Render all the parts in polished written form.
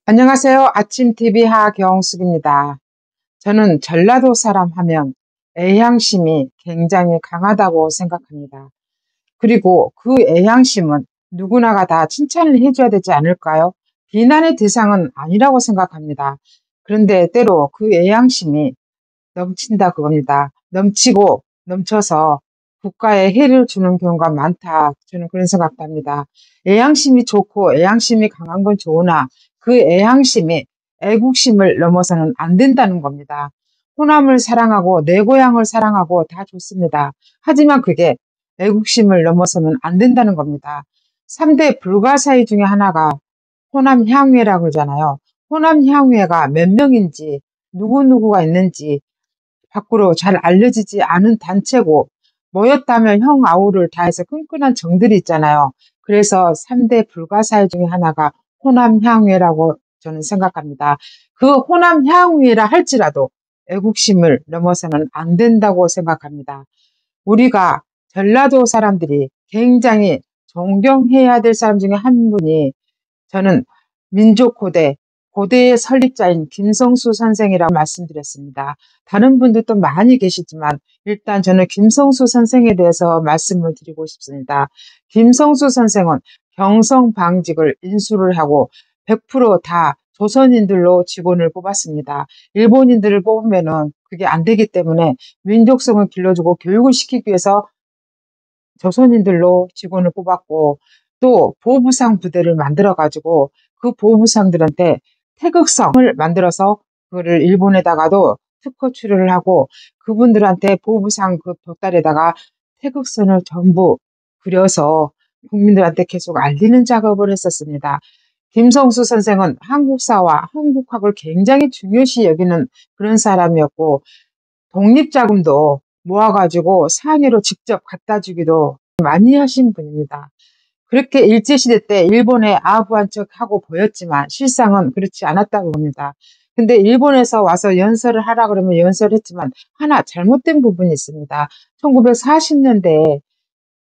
안녕하세요. 아침TV 하경숙입니다. 저는 전라도 사람 하면 애향심이 굉장히 강하다고 생각합니다. 그리고 그 애향심은 누구나가 다 칭찬을 해줘야 되지 않을까요? 비난의 대상은 아니라고 생각합니다. 그런데 때로 그 애향심이 넘친다 그겁니다. 넘치고 넘쳐서 국가에 해를 주는 경우가 많다. 저는 그런 생각도 합니다. 애향심이 좋고 애향심이 강한 건 좋으나 그 애향심이 애국심을 넘어서는 안 된다는 겁니다. 호남을 사랑하고 내 고향을 사랑하고 다 좋습니다. 하지만 그게 애국심을 넘어서면 안 된다는 겁니다. 3대 불가사의 중에 하나가 호남 향후회라고 그러잖아요. 호남 향후회가 몇 명인지 누구누구가 있는지 밖으로 잘 알려지지 않은 단체고 모였다면 형 아우를 다해서 끈끈한 정들이 있잖아요. 그래서 3대 불가사의 중에 하나가 호남향후회라고 저는 생각합니다. 그 호남향후회라 할지라도 애국심을 넘어서는 안 된다고 생각합니다. 우리가 전라도 사람들이 굉장히 존경해야 될 사람 중에 한 분이 저는 민족고대, 고대의 설립자인 김성수 선생이라고 말씀드렸습니다. 다른 분들도 많이 계시지만 일단 저는 김성수 선생에 대해서 말씀을 드리고 싶습니다. 김성수 선생은 경성방직을 인수를 하고 100%다 조선인들로 직원을 뽑았습니다. 일본인들을 뽑으면은 그게 안 되기 때문에 민족성을 길러주고 교육을 시키기 위해서 조선인들로 직원을 뽑았고 또 보부상 부대를 만들어 가지고 그 보부상들한테 태극성을 만들어서 그거를 일본에다가도 특허 출원을 하고 그분들한테 보부상 그 벽달에다가 태극선을 전부 그려서 국민들한테 계속 알리는 작업을 했었습니다. 김성수 선생은 한국사와 한국학을 굉장히 중요시 여기는 그런 사람이었고 독립자금도 모아가지고 상해로 직접 갖다 주기도 많이 하신 분입니다. 그렇게 일제시대 때 일본에 아부한 척하고 보였지만 실상은 그렇지 않았다고 봅니다. 근데 일본에서 와서 연설을 하라 그러면 연설했지만 하나 잘못된 부분이 있습니다. 1940년대에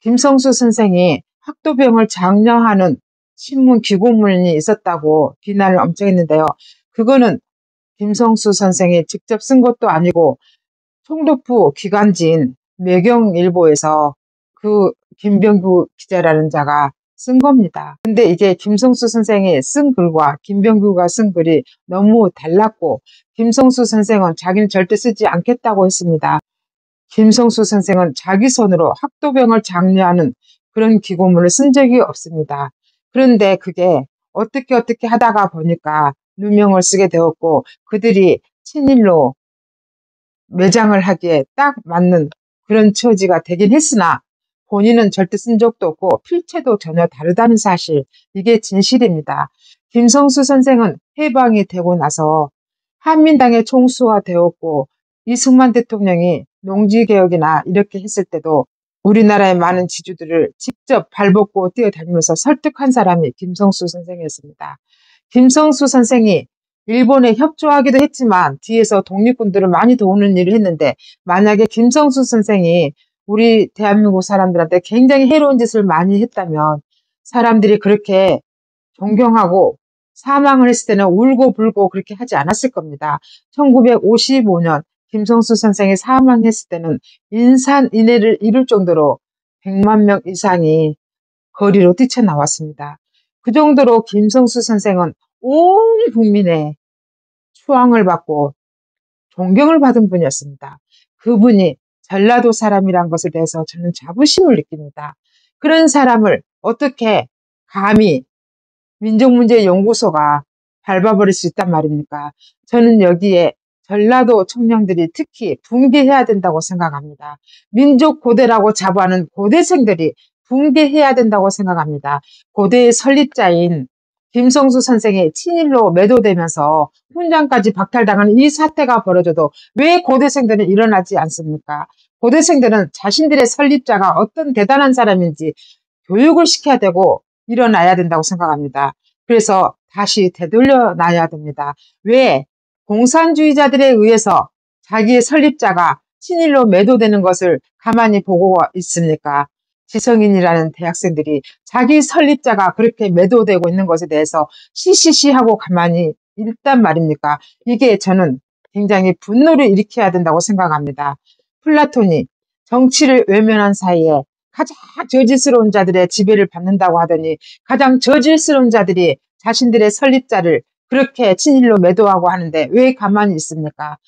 김성수 선생이 학도병을 장려하는 신문 기고문이 있었다고 비난을 엄청 했는데요. 그거는 김성수 선생이 직접 쓴 것도 아니고 총독부 기관지인 매경일보에서 그 김병규 기자라는 자가 쓴 겁니다. 근데 이게 김성수 선생이 쓴 글과 김병규가 쓴 글이 너무 달랐고 김성수 선생은 자기는 절대 쓰지 않겠다고 했습니다. 김성수 선생은 자기 손으로 학도병을 장려하는 그런 기고문을 쓴 적이 없습니다. 그런데 그게 어떻게 하다가 보니까 누명을 쓰게 되었고 그들이 친일로 매장을 하기에 딱 맞는 그런 처지가 되긴 했으나 본인은 절대 쓴 적도 없고 필체도 전혀 다르다는 사실, 이게 진실입니다. 김성수 선생은 해방이 되고 나서 한민당의 총수가 되었고 이승만 대통령이 농지개혁이나 이렇게 했을 때도 우리나라의 많은 지주들을 직접 발벗고 뛰어다니면서 설득한 사람이 김성수 선생이었습니다. 김성수 선생이 일본에 협조하기도 했지만 뒤에서 독립군들을 많이 도우는 일을 했는데 만약에 김성수 선생이 우리 대한민국 사람들한테 굉장히 해로운 짓을 많이 했다면 사람들이 그렇게 존경하고 사망을 했을 때는 울고불고 그렇게 하지 않았을 겁니다. 1955년 김성수 선생이 사망했을 때는 인산인해를 이룰 정도로 100만 명 이상이 거리로 뛰쳐나왔습니다. 그 정도로 김성수 선생은 온 국민의 추앙을 받고 존경을 받은 분이었습니다. 그분이 전라도 사람이란 것에 대해서 저는 자부심을 느낍니다. 그런 사람을 어떻게 감히 민족문제연구소가 밟아버릴 수 있단 말입니까? 저는 여기에 전라도 청년들이 특히 붕괴해야 된다고 생각합니다. 민족고대라고 자부하는 고대생들이 붕괴해야 된다고 생각합니다. 고대의 설립자인 김성수 선생의 친일로 매도되면서 훈장까지 박탈당하는 이 사태가 벌어져도 왜 고대생들은 일어나지 않습니까? 고대생들은 자신들의 설립자가 어떤 대단한 사람인지 교육을 시켜야 되고 일어나야 된다고 생각합니다. 그래서 다시 되돌려 놔야 됩니다. 왜 공산주의자들에 의해서 자기의 설립자가 친일로 매도되는 것을 가만히 보고 있습니까? 지성인이라는 대학생들이 자기 설립자가 그렇게 매도되고 있는 것에 대해서 시시시하고 가만히 있단 말입니까? 이게 저는 굉장히 분노를 일으켜야 된다고 생각합니다. 플라톤이 정치를 외면한 사이에 가장 저질스러운 자들의 지배를 받는다고 하더니 가장 저질스러운 자들이 자신들의 설립자를 그렇게 친일로 매도하고 하는데 왜 가만히 있습니까?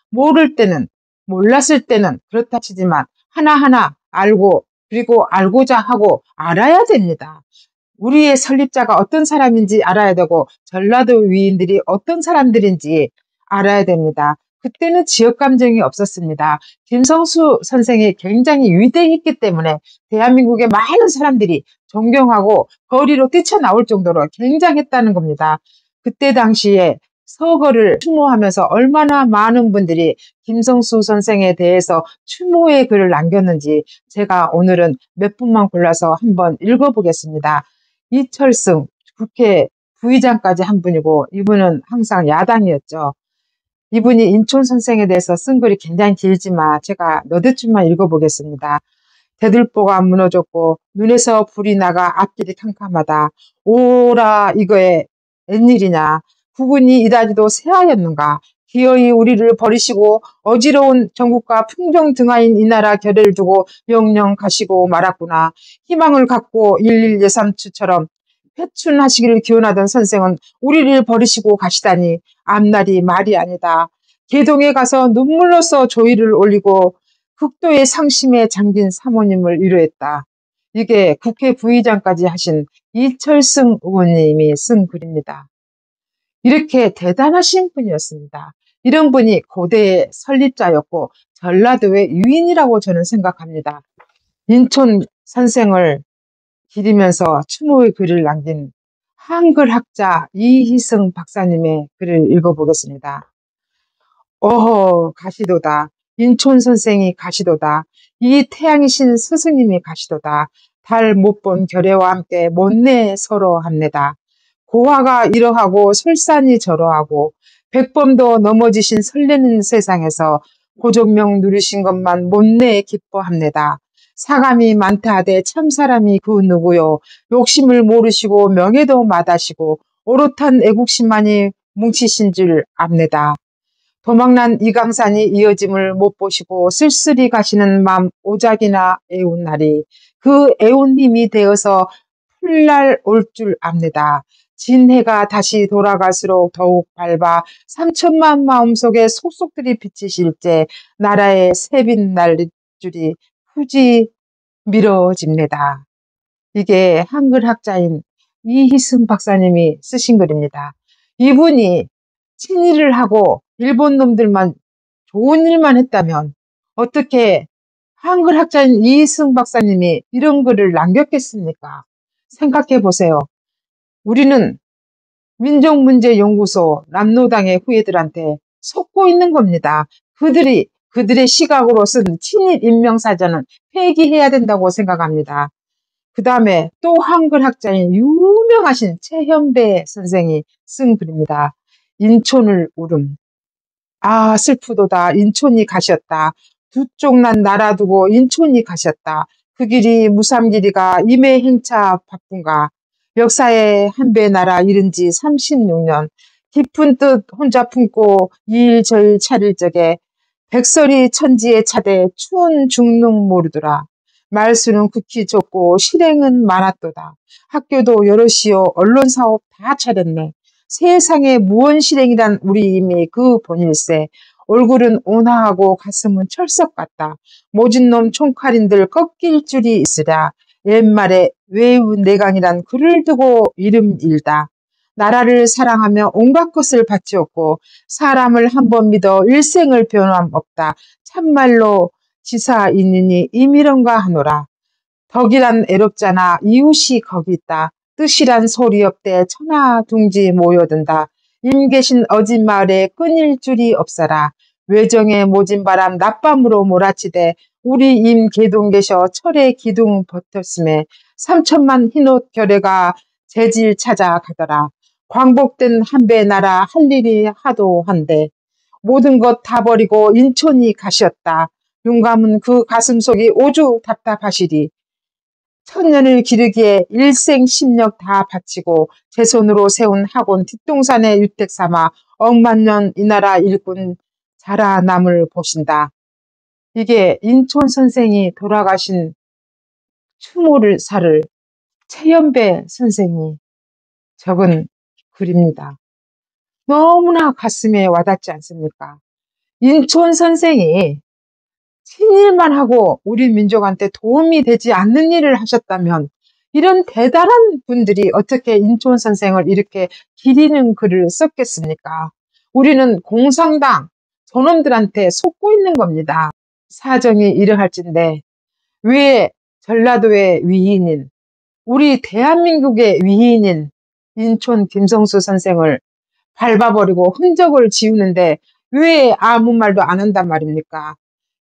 모를 때는, 몰랐을 때는 그렇다 치지만 하나하나 알고 그리고 알고자 하고 알아야 됩니다. 우리의 설립자가 어떤 사람인지 알아야 되고 전라도 위인들이 어떤 사람들인지 알아야 됩니다. 그때는 지역 감정이 없었습니다. 김성수 선생이 굉장히 위대했기 때문에 대한민국의 많은 사람들이 존경하고 거리로 뛰쳐나올 정도로 굉장했다는 겁니다. 그때 당시에 서거를 추모하면서 얼마나 많은 분들이 김성수 선생에 대해서 추모의 글을 남겼는지 제가 오늘은 몇 분만 골라서 한번 읽어보겠습니다. 이철승 국회 부의장까지 한 분이고 이분은 항상 야당이었죠. 이분이 인촌 선생에 대해서 쓴 글이 굉장히 길지만 제가 몇 줄만 읽어보겠습니다. 대들보가 무너졌고 눈에서 불이 나가 앞길이 캄캄하다. 오라 이거에 웬일이냐. 국군이 이다지도 새하였는가. 기어이 우리를 버리시고 어지러운 정국과 풍정 등하인 이 나라 결의를 두고 영영 가시고 말았구나. 희망을 갖고 11예삼추처럼 회춘하시기를 기원하던 선생은 우리를 버리시고 가시다니 앞날이 말이 아니다. 개동에 가서 눈물로써 조의를 올리고 극도의 상심에 잠긴 사모님을 위로했다. 이게 국회 부의장까지 하신 이철승 의원님이 쓴 글입니다. 이렇게 대단하신 분이었습니다. 이런 분이 고대의 설립자였고 전라도의 유인이라고 저는 생각합니다. 인촌 선생을 기리면서 추모의 글을 남긴 한글학자 이희승 박사님의 글을 읽어보겠습니다. 어허 가시도다. 인촌 선생이 가시도다. 이 태양이신 스승님이 가시도다. 달 못 본 결애와 함께 못내 서로 합니다. 고화가 이러하고 설산이 저러하고 백범도 넘어지신 설레는 세상에서 고종명 누리신 것만 못내 기뻐합니다. 사감이 많다 하되 참사람이 그 누구요. 욕심을 모르시고 명예도 마다시고 오롯한 애국심만이 뭉치신 줄 압니다. 도망난 이강산이 이어짐을 못 보시고 쓸쓸히 가시는 맘 오작이나 애운날이 그 애운님이 되어서 풀날 올 줄 압니다. 진해가 다시 돌아갈수록 더욱 밝아 3천만 마음속에 속속들이 비치실제 나라의 새빛 날 줄이 후지 미뤄집니다. 이게 한글 학자인 이희승 박사님이 쓰신 글입니다. 이분이 친일을 하고 일본 놈들만 좋은 일만 했다면 어떻게 한글 학자인 이희승 박사님이 이런 글을 남겼겠습니까? 생각해 보세요. 우리는 민족문제연구소 남노당의 후예들한테 속고 있는 겁니다. 그들의 시각으로 쓴 친일 인명사전은 폐기해야 된다고 생각합니다. 그 다음에 또 한글 학자인 유명하신 최현배 선생이 쓴 글입니다. 인촌을 울음. 아 슬프도다. 인촌이 가셨다. 두 쪽 난 나라 두고 인촌이 가셨다. 그 길이 무삼길이가 임의 행차 바쁜가. 역사의 한배 나라 잃은 지 36년. 깊은 뜻 혼자 품고 일절 차릴 적에 백설이 천지에 차대 추운 중릉 모르더라. 말수는 극히 좁고 실행은 많았도다. 학교도 여럿이요 언론사업 다 차렸네. 세상에 무언 실행이란 우리 이미 그 본일세. 얼굴은 온화하고 가슴은 철석 같다. 모진 놈 총칼인들 꺾일 줄이 있으랴. 옛말에 외유내강이란 글을 두고 이름 일다. 나라를 사랑하며 온갖 것을 바치었고 사람을 한 번 믿어 일생을 변함없다. 참말로 지사있느니 이미런가 하노라. 덕이란 애롭잖아. 이웃이 거기 있다. 뜻이란 소리 없대. 천하둥지 모여든다. 임 계신 어진마을에 끊일 줄이 없어라. 외정에 모진 바람 낮밤으로 몰아치되 우리 임 개동 계셔 철의 기둥 버텼음에 3천만 흰옷 결애가 재질 찾아가더라. 광복된 한배 나라 할 일이 하도 한데 모든 것 다 버리고 인촌이 가셨다. 윤감은 그 가슴속이 오죽 답답하시리. 천년을 기르기에 일생 십력 다 바치고 제 손으로 세운 학원 뒷동산의 유택 삼아 억만년 이 나라 일꾼 자라남을 보신다. 이게 인촌 선생이 돌아가신 추모를 사를 최연배 선생이 적은 글입니다. 너무나 가슴에 와닿지 않습니까? 인촌 선생이 친일만 하고 우리 민족한테 도움이 되지 않는 일을 하셨다면 이런 대단한 분들이 어떻게 인촌 선생을 이렇게 기리는 글을 썼겠습니까? 우리는 공산당 저놈들한테 속고 있는 겁니다. 사정이 이러할진데 왜 전라도의 위인인, 우리 대한민국의 위인인 인촌 김성수 선생을 밟아버리고 흔적을 지우는데 왜 아무 말도 안 한단 말입니까?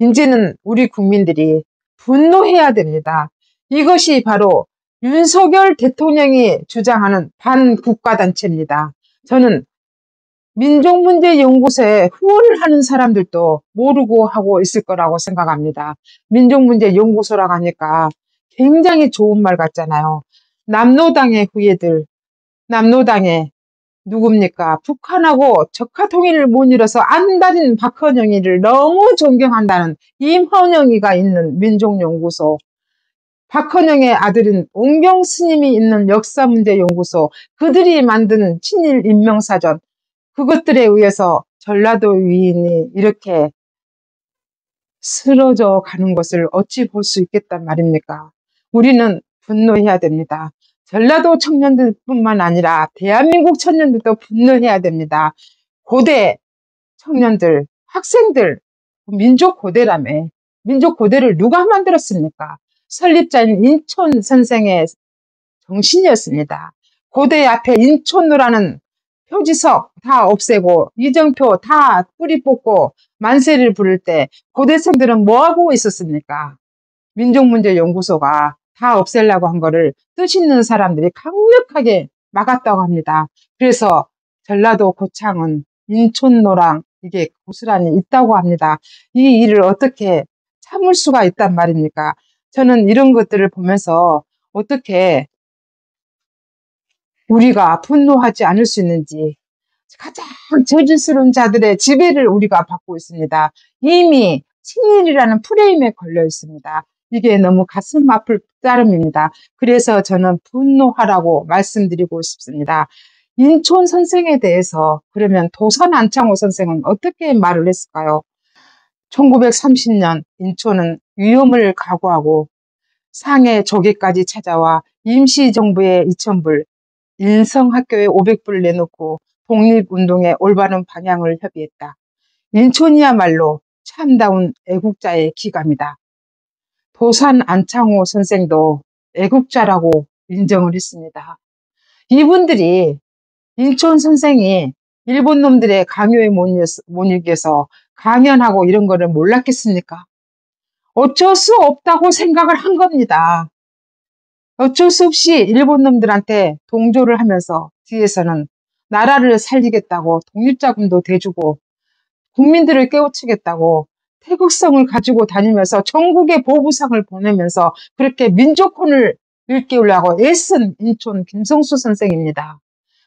이제는 우리 국민들이 분노해야 됩니다. 이것이 바로 윤석열 대통령이 주장하는 반국가단체입니다. 저는 민족문제연구소에 후원을 하는 사람들도 모르고 하고 있을 거라고 생각합니다. 민족문제연구소라고 하니까 굉장히 좋은 말 같잖아요. 남로당의 후예들, 남로당의 누굽니까? 북한하고 적화통일을 못 이뤄서 안달인 박헌영이를 너무 존경한다는 임헌영이가 있는 민족연구소, 박헌영의 아들인 옹경 스님이 있는 역사문제연구소, 그들이 만든 친일 인명사전, 그것들에 의해서 전라도 위인이 이렇게 쓰러져 가는 것을 어찌 볼 수 있겠단 말입니까? 우리는 분노해야 됩니다. 전라도 청년들뿐만 아니라 대한민국 청년들도 분노해야 됩니다. 고대 청년들, 학생들, 민족고대라며. 민족고대를 누가 만들었습니까? 설립자인 인촌 선생의 정신이었습니다. 고대 앞에 인촌노라는 표지석 다 없애고 이정표 다 뿌리 뽑고 만세를 부를 때 고대생들은 뭐하고 있었습니까? 민족문제연구소가 다 없애려고 한 거를 뜻 있는 사람들이 강력하게 막았다고 합니다. 그래서 전라도 고창은 인촌노랑 이게 고스란히 있다고 합니다. 이 일을 어떻게 참을 수가 있단 말입니까? 저는 이런 것들을 보면서 어떻게 우리가 분노하지 않을 수 있는지, 가장 저질스러운 자들의 지배를 우리가 받고 있습니다. 이미 친일이라는 프레임에 걸려 있습니다. 이게 너무 가슴 아플 따름입니다. 그래서 저는 분노하라고 말씀드리고 싶습니다. 인촌 선생에 대해서 그러면 도산 안창호 선생은 어떻게 말을 했을까요? 1930년 인촌은 위험을 각오하고 상해 조계까지 찾아와 임시정부의 2,000불, 인성학교에 500불 내놓고 독립운동의 올바른 방향을 협의했다. 인촌이야말로 참다운 애국자의 기감이다. 도산 안창호 선생도 애국자라고 인정을 했습니다. 이분들이 인촌 선생이 일본 놈들의 강요에 못 이겨서 강연하고 이런 거를 몰랐겠습니까? 어쩔 수 없다고 생각을 한 겁니다. 어쩔 수 없이 일본 놈들한테 동조를 하면서 뒤에서는 나라를 살리겠다고 독립자금도 대주고 국민들을 깨우치겠다고 태극성을 가지고 다니면서 전국에 보부상을 보내면서 그렇게 민족혼을 일깨우려고 애쓴 인촌 김성수 선생입니다.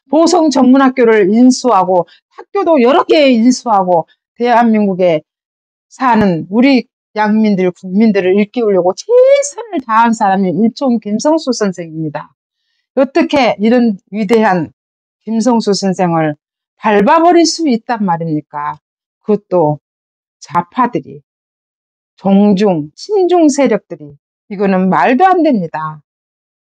보성 전문학교를 인수하고 학교도 여러 개 인수하고 대한민국에 사는 우리 양민들, 국민들을 일깨우려고 최선을 다한 사람이 인촌 김성수 선생입니다. 어떻게 이런 위대한 김성수 선생을 밟아버릴 수 있단 말입니까? 그것도 좌파들이, 종중, 친중 세력들이. 이거는 말도 안 됩니다.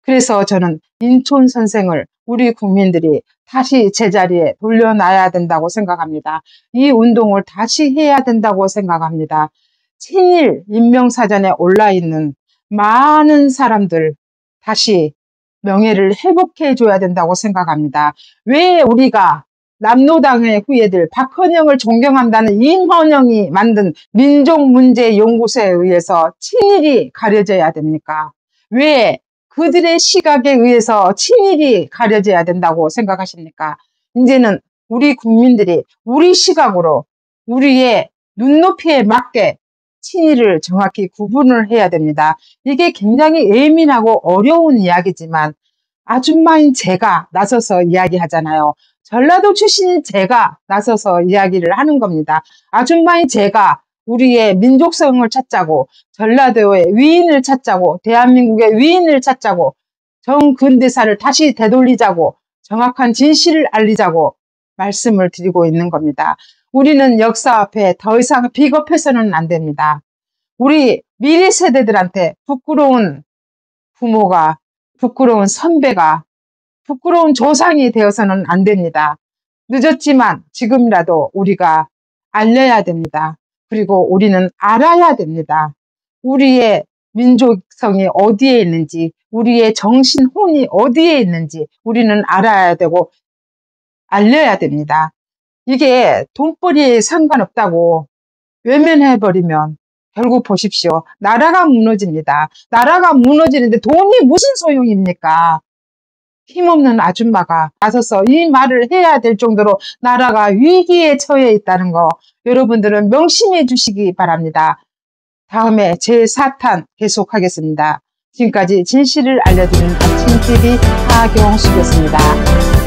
그래서 저는 인촌 선생을 우리 국민들이 다시 제자리에 돌려놔야 된다고 생각합니다. 이 운동을 다시 해야 된다고 생각합니다. 친일 인명사전에 올라있는 많은 사람들 다시 명예를 회복해 줘야 된다고 생각합니다. 왜 우리가 남로당의 후예들 박헌영을 존경한다는 임헌영이 만든 민족문제연구소에 의해서 친일이 가려져야 됩니까? 왜 그들의 시각에 의해서 친일이 가려져야 된다고 생각하십니까? 이제는 우리 국민들이 우리 시각으로 우리의 눈높이에 맞게 친이를 정확히 구분을 해야 됩니다. 이게 굉장히 예민하고 어려운 이야기지만 아줌마인 제가 나서서 이야기하잖아요. 전라도 출신인 제가 나서서 이야기를 하는 겁니다. 아줌마인 제가 우리의 민족성을 찾자고, 전라도의 위인을 찾자고, 대한민국의 위인을 찾자고, 정근대사를 다시 되돌리자고, 정확한 진실을 알리자고 말씀을 드리고 있는 겁니다. 우리는 역사 앞에 더 이상 비겁해서는 안 됩니다. 우리 미래 세대들한테 부끄러운 부모가, 부끄러운 선배가, 부끄러운 조상이 되어서는 안 됩니다. 늦었지만 지금이라도 우리가 알려야 됩니다. 그리고 우리는 알아야 됩니다. 우리의 민족성이 어디에 있는지, 우리의 정신혼이 어디에 있는지 우리는 알아야 되고 알려야 됩니다. 이게 돈벌이에 상관없다고 외면해버리면 결국 보십시오. 나라가 무너집니다. 나라가 무너지는데 돈이 무슨 소용입니까? 힘없는 아줌마가 나서서 이 말을 해야 될 정도로 나라가 위기에 처해 있다는 거 여러분들은 명심해 주시기 바랍니다. 다음에 제4탄 계속하겠습니다. 지금까지 진실을 알려드리는 박친TV 하경숙이었습니다.